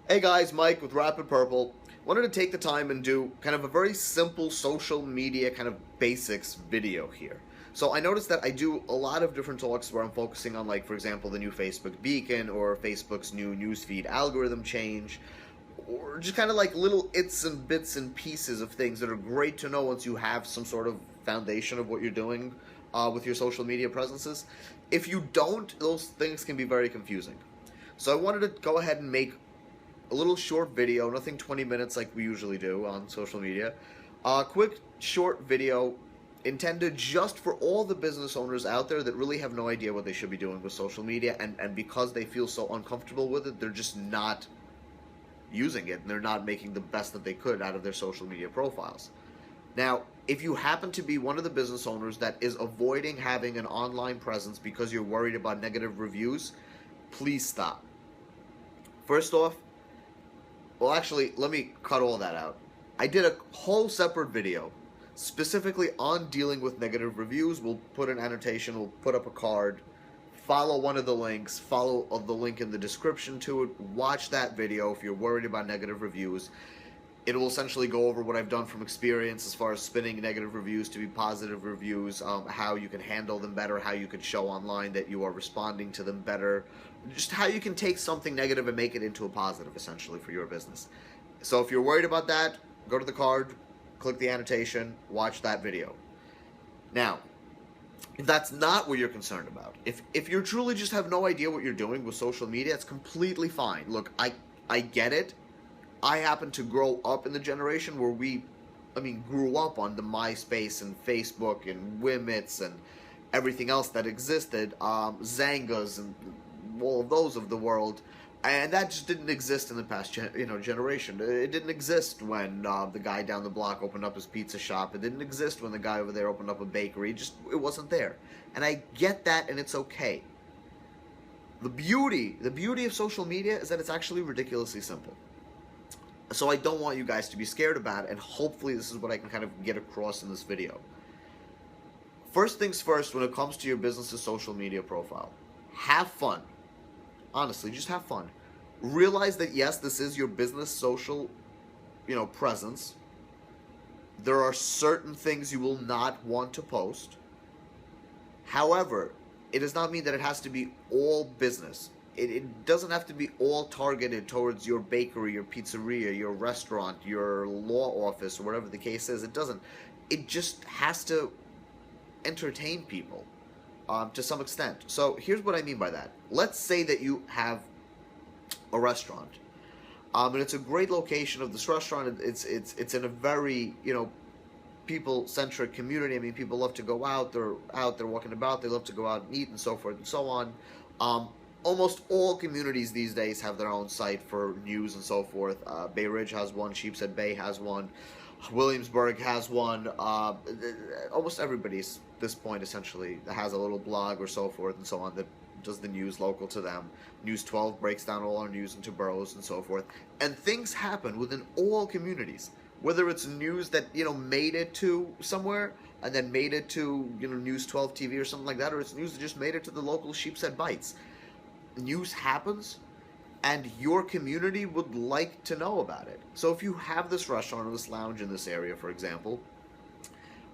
Hey guys, Mike with Rapid Purple. Wanted to take the time and do kind of a very simple social media kind of basics video here. So I noticed that I do a lot of different talks where I'm focusing on, like, for example, the new Facebook beacon or Facebook's new newsfeed algorithm change, or just kind of like little its and bits and pieces of things that are great to know once you have some sort of foundation of what you're doing with your social media presences. If you don't, those things can be very confusing. So I wanted to go ahead and make a little short video, nothing 20 minutes like we usually do on social media. A quick short video intended just for all the business owners out there that really have no idea what they should be doing with social media, and because they feel so uncomfortable with it, they're just not using it and they're not making the best that they could out of their social media profiles. Now, if you happen to be one of the business owners that is avoiding having an online presence because you're worried about negative reviews, please stop. First off, well, actually, let me cut all that out. I did a whole separate video specifically on dealing with negative reviews. We'll put an annotation, we'll put up a card, follow one of the links, follow the link in the description to it, watch that video if you're worried about negative reviews. It will essentially go over what I've done from experience as far as spinning negative reviews to be positive reviews, how you can handle them better, how you can show online that you are responding to them better, just how you can take something negative and make it into a positive, essentially, for your business. So if you're worried about that, go to the card, click the annotation, watch that video. Now, if that's not what you're concerned about, if you truly just have no idea what you're doing with social media, it's completely fine. Look, I get it. I happen to grow up in the generation where grew up on the MySpace and Facebook and Wimits and everything else that existed, Zangas and all of those of the world, and that just didn't exist in the past generation. It didn't exist when the guy down the block opened up his pizza shop. It didn't exist when the guy over there opened up a bakery. It wasn't there, and I get that, and it's okay. The beauty of social media is that it's actually ridiculously simple. So I don't want you guys to be scared about it, and hopefully this is what I can kind of get across in this video. First things first, when it comes to your business's social media profile, have fun. Honestly, just have fun. Realize that, yes, this is your business social, presence. There are certain things you will not want to post. However, it does not mean that it has to be all business. It doesn't have to be all targeted towards your bakery, your pizzeria, your restaurant, your law office, or whatever the case is. It doesn't. It just has to entertain people to some extent. So here's what I mean by that. Let's say that you have a restaurant, and it's a great location of this restaurant. It's in a very people-centric community. I mean, people love to go out. They're walking about. They love to go out and eat and so forth and so on. Almost all communities these days have their own site for news and so forth. Bay Ridge has one, Sheepshead Bay has one, Williamsburg has one. Almost everybody's at this point essentially has a little blog or so forth and so on that does the news local to them. News 12 breaks down all our news into boroughs and so forth. And things happen within all communities. Whether it's news that made it to somewhere and then made it to News 12 TV or something like that, or it's news that just made it to the local Sheepshead Bites. News happens, and your community would like to know about it. So if you have this restaurant or this lounge in this area, for example,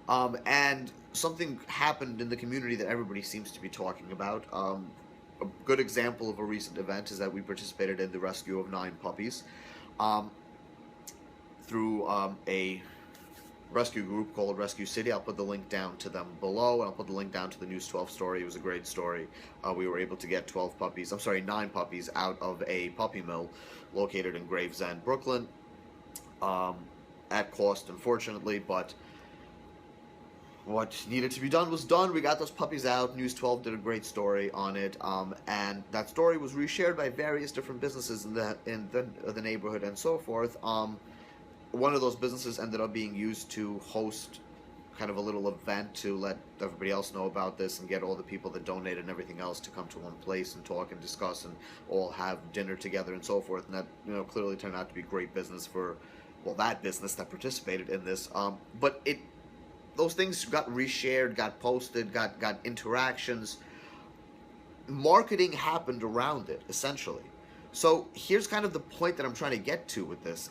and something happened in the community that everybody seems to be talking about, a good example of a recent event is that we participated in the rescue of 9 puppies through a rescue group called Rescue City. I'll put the link down to them below, and I'll put the link down to the News 12 story. It was a great story. We were able to get 9 puppies out of a puppy mill located in Gravesend, Brooklyn, at cost, unfortunately, but what needed to be done was done. We got those puppies out. News 12 did a great story on it, and that story was reshared by various different businesses in the neighborhood and so forth. One of those businesses ended up being used to host kind of a little event to let everybody else know about this and get all the people that donated and everything else to come to one place and talk and discuss and all have dinner together and so forth. And that clearly turned out to be great business for that business that participated in this. But those things got reshared, got posted, got interactions. Marketing happened around it, essentially. So here's kind of the point that I'm trying to get to with this.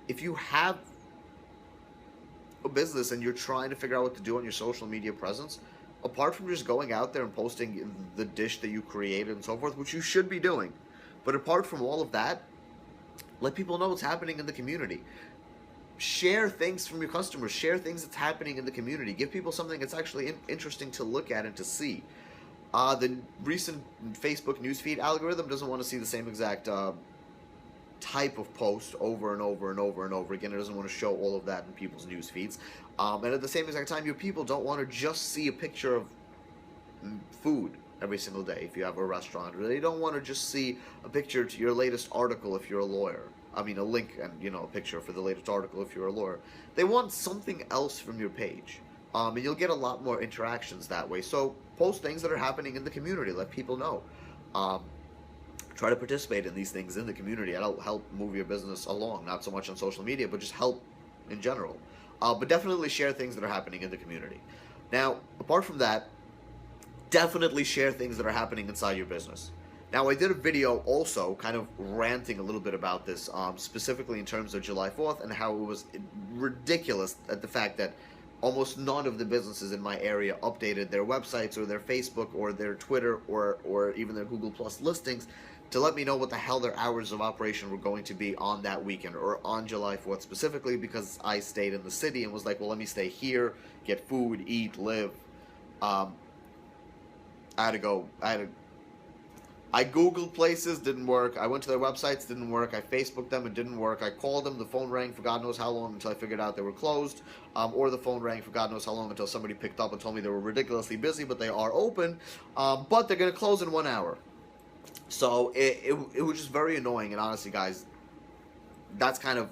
If you have a business and you're trying to figure out what to do on your social media presence, apart from just going out there and posting the dish that you created and so forth, which you should be doing, but apart from all of that, let people know what's happening in the community. Share things from your customers. Share things that's happening in the community. Give people something that's actually interesting to look at and to see. The recent Facebook newsfeed algorithm doesn't want to see the same exact type of post over and over and over and over again. It doesn't want to show all of that in people's news feeds. And at the same exact time, your people don't want to just see a picture of food every single day if you have a restaurant. Or they don't want to just see a picture to your latest article if you're a lawyer. I mean, a link and, you know, a picture for the latest article if you're a lawyer. They want something else from your page. And you'll get a lot more interactions that way. So post things that are happening in the community. Let people know. Try to participate in these things in the community. That'll help move your business along. Not so much on social media, but just help in general. But definitely share things that are happening in the community. Now, apart from that, definitely share things that are happening inside your business. Now, I did a video also kind of ranting a little bit about this, specifically in terms of July 4th and how it was ridiculous at the fact that almost none of the businesses in my area updated their websites or their Facebook or their Twitter or even their Google Plus listings to let me know what the hell their hours of operation were going to be on that weekend or on July 4th specifically, because I stayed in the city and was like, well, let me stay here, get food, eat, live. I Googled places, didn't work. I went to their websites, didn't work. I Facebooked them, it didn't work. I called them, the phone rang for God knows how long until I figured out they were closed. Or the phone rang for God knows how long until somebody picked up and told me they were ridiculously busy, but they are open. But they're going to close in 1 hour. So it was just very annoying. And honestly, guys, that's kind of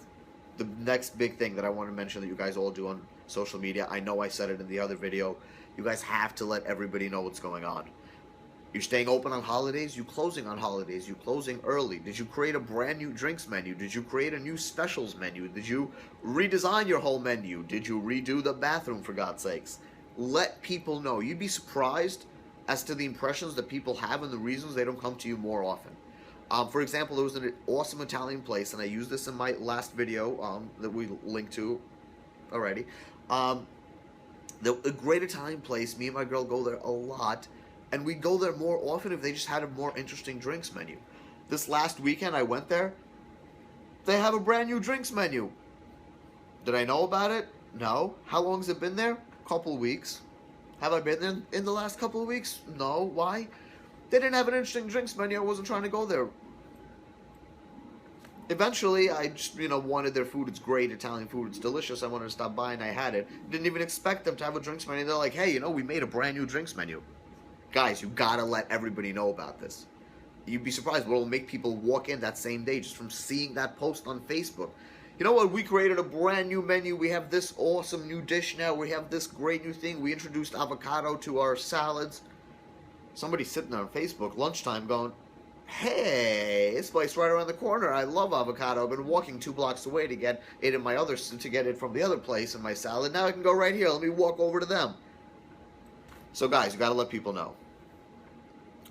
the next big thing that I want to mention that you guys all do on social media. I know I said it in the other video. You guys have to let everybody know what's going on. You're staying open on holidays, you closing on holidays, you closing early. Did you create a brand new drinks menu? Did you create a new specials menu? Did you redesign your whole menu? Did you redo the bathroom, for God's sakes? Let people know. You'd be surprised as to the impressions that people have and the reasons they don't come to you more often. For example, there was an awesome Italian place, and I used this in my last video that we linked to already. A great Italian place. Me and my girl go there a lot. And we'd go there more often if they just had a more interesting drinks menu. This last weekend I went there. They have a brand new drinks menu. Did I know about it? No. How long has it been there? Couple weeks. Have I been there in the last couple of weeks? No. Why? They didn't have an interesting drinks menu. I wasn't trying to go there. Eventually, I just, wanted their food. It's great Italian food. It's delicious. I wanted to stop by and I had it. Didn't even expect them to have a drinks menu. They're like, hey, we made a brand new drinks menu. Guys, you gotta let everybody know about this. You'd be surprised what will make people walk in that same day just from seeing that post on Facebook. You know what? We created a brand new menu. We have this awesome new dish now. We have this great new thing. We introduced avocado to our salads. Somebody's sitting there on Facebook lunchtime going, hey, this place right around the corner. I love avocado. I've been walking 2 blocks away to get it from the other place in my salad. Now I can go right here. Let me walk over to them. So guys, you gotta let people know.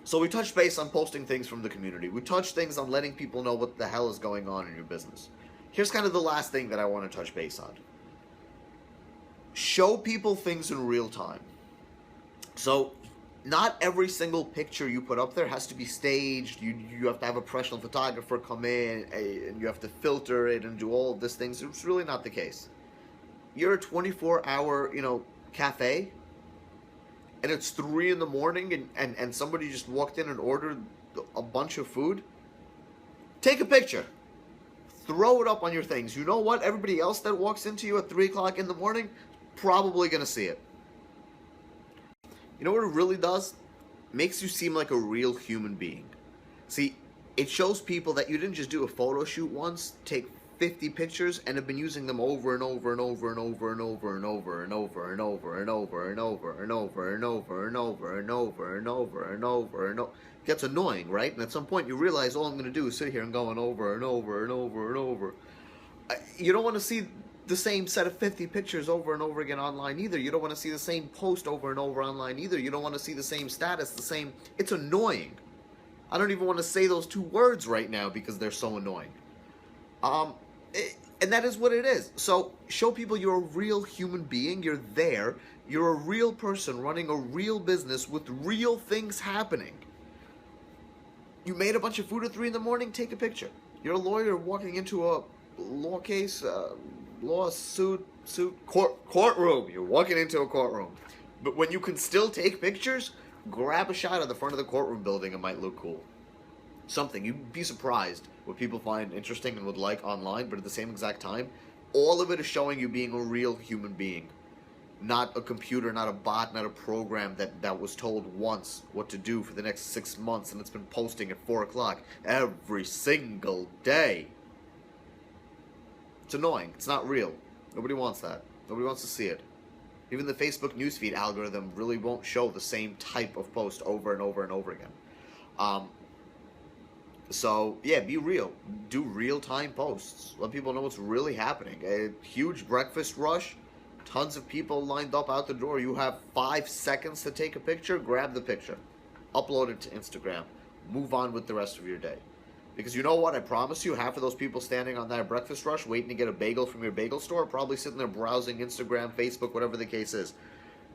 So we touched base on posting things from the community. We touched things on letting people know what the hell is going on in your business. Here's kind of the last thing that I want to touch base on. Show people things in real time. So not every single picture you put up there has to be staged. You have to have a professional photographer come in and you have to filter it and do all of these things. It's really not the case. You're a 24-hour, cafe, and it's 3 in the morning and somebody just walked in and ordered a bunch of food, take a picture. Throw it up on your things. You know what? Everybody else that walks into you at 3 o'clock in the morning, probably going to see it. You know what it really does? Makes you seem like a real human being. See, it shows people that you didn't just do a photo shoot once, take 50 pictures, and have been using them over and over and over and over and over and over and over and over and over and over and over and over and over and over and over and over and over. It gets annoying, right? And at some point you realize all I'm going to do is sit here and go over and over and over and over. You don't want to see the same set of 50 pictures over and over again online either. You don't want to see the same post over and over online either. You don't want to see the same status, it's annoying. I don't even want to say those two words right now because they're so annoying. And that is what it is. So show people you're a real human being. You're there. You're a real person running a real business with real things happening. You made a bunch of food at 3 in the morning, take a picture. You're a lawyer walking into a law case, courtroom. You're walking into a courtroom. But when you can still take pictures, grab a shot of the front of the courtroom building. It might look cool. Something. You'd be surprised what people find interesting and would like online, but at the same exact time, all of it is showing you being a real human being. Not a computer, not a bot, not a program that was told once what to do for the next 6 months and it's been posting at 4 o'clock every single day. It's annoying. It's not real. Nobody wants that. Nobody wants to see it. Even the Facebook newsfeed algorithm really won't show the same type of post over and over and over again. So, yeah, be real. Do real-time posts. Let people know what's really happening. A huge breakfast rush. Tons of people lined up out the door. You have 5 seconds to take a picture. Grab the picture. Upload it to Instagram. Move on with the rest of your day. Because you know what? I promise you, half of those people standing on that breakfast rush waiting to get a bagel from your bagel store are probably sitting there browsing Instagram, Facebook, whatever the case is.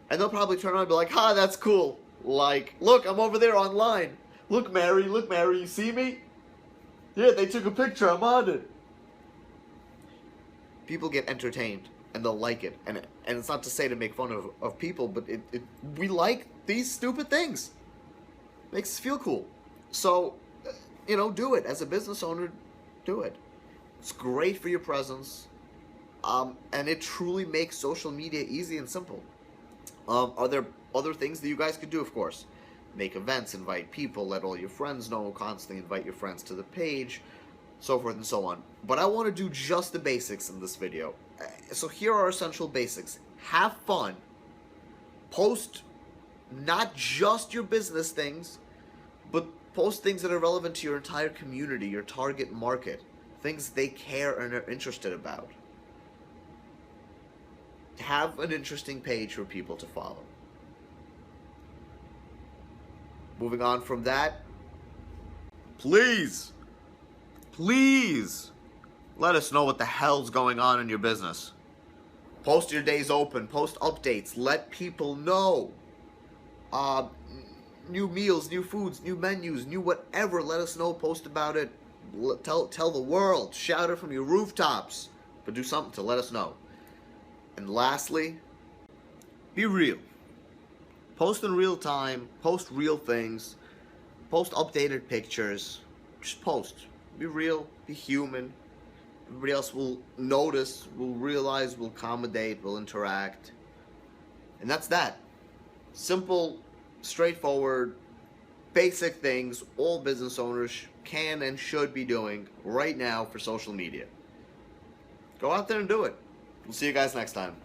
And they'll probably turn around and be like, "Ha, that's cool. Like, look, I'm over there online. Look, Mary, you see me? Yeah, they took a picture. I'm on it." People get entertained, and they'll like it. And it's not to say to make fun of people, but we like these stupid things. Makes us feel cool. So, do it. As a business owner, do it. It's great for your presence, and it truly makes social media easy and simple. Are there other things that you guys could do? Of course. Make events, invite people, let all your friends know, constantly invite your friends to the page, so forth and so on. But I want to do just the basics in this video. So here are essential basics. Have fun. Post not just your business things, but post things that are relevant to your entire community, your target market, things they care and are interested about. Have an interesting page for people to follow. Moving on from that, please let us know what the hell's going on in your business. Post your days open, post updates, let people know. New meals, new foods, new menus, new whatever, let us know, post about it, tell the world, shout it from your rooftops, but do something to let us know. And lastly, be real. Post in real time, post real things, post updated pictures, just post. Be real, be human. Everybody else will notice, will realize, will accommodate, will interact. And that's that. Simple, straightforward, basic things all business owners can and should be doing right now for social media. Go out there and do it. We'll see you guys next time.